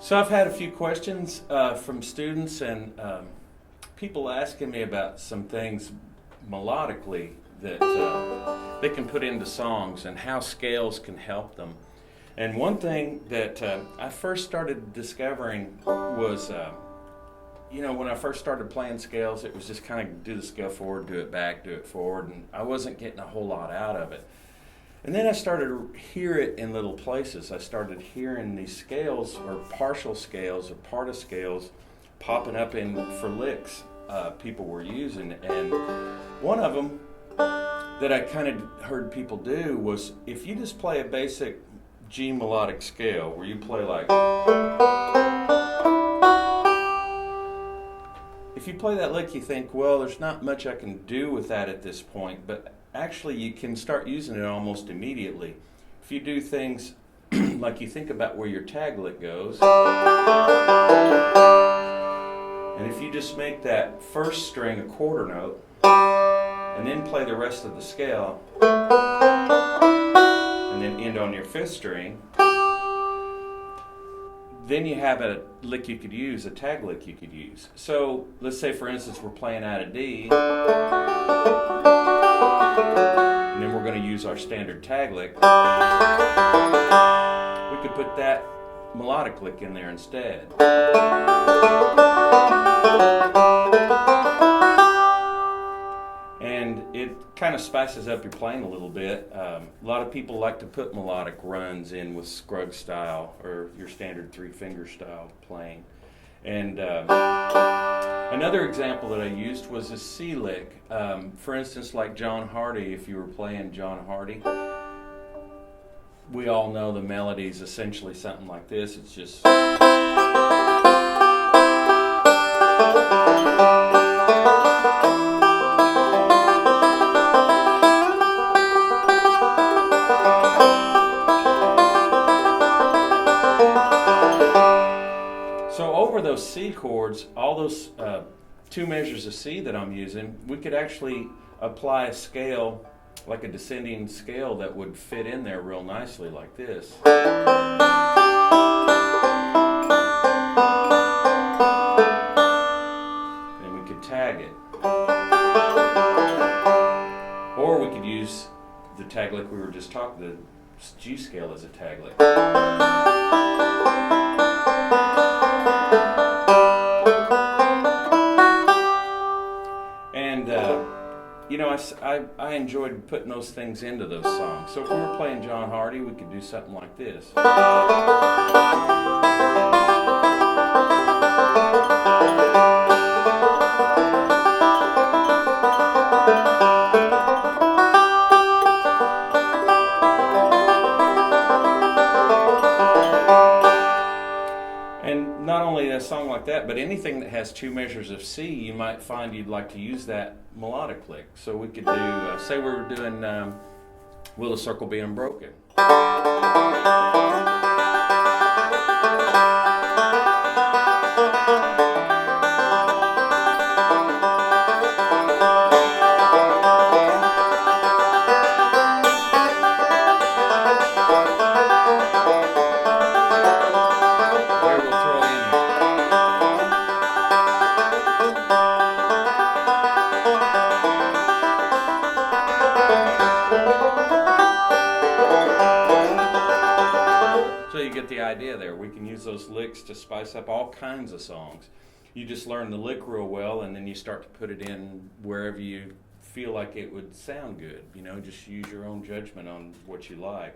So I've had a few questions from students and people asking me about some things melodically that they can put into songs and how scales can help them. And one thing that I first started discovering was, when I first started playing scales, it was just kind of do the scale forward, do it back, do it forward, and I wasn't getting a whole lot out of it. And then I started to hear it in little places. I started hearing these scales or partial scales or part of scales popping up in for licks people were using. And one of them that I kind of heard people do was if you just play a basic G melodic scale where you play like, if you play that lick you think, well, there's not much I can do with that at this point, but actually you can start using it almost immediately. If you do things like you think about where your tag lick goes, and if you just make that first string a quarter note, and then play the rest of the scale, and then end on your fifth string, then you have a lick you could use, a tag lick you could use. So let's say for instance we're playing out of D, and then we're going to use our standard tag lick. We could put that melodic lick in there instead. And it kind of spices up your playing a little bit. A lot of people like to put melodic runs in with Scruggs style or your standard 3-finger style playing. And another example that I used was a C lick. For instance, like John Hardy, if you were playing John Hardy, we all know the melody is essentially something like this. It's just... So over those C chords, all those 2 measures of C that I'm using, we could actually apply a scale, like a descending scale that would fit in there real nicely like this. And we could tag it. Or we could use the tag lick we were just talking, the G scale as a tag lick. I enjoyed putting those things into those songs. So if we were playing John Hardy, we could do something like this. And not only a song like that, but anything that has 2 measures of C, you might find you'd like to use that melodic lick. So we could do, say we were doing Will the Circle Be Unbroken. So you get the idea there. We can use those licks to spice up all kinds of songs. You just learn the lick real well, and then you start to put it in wherever you feel like it would sound good. Just use your own judgment on what you like.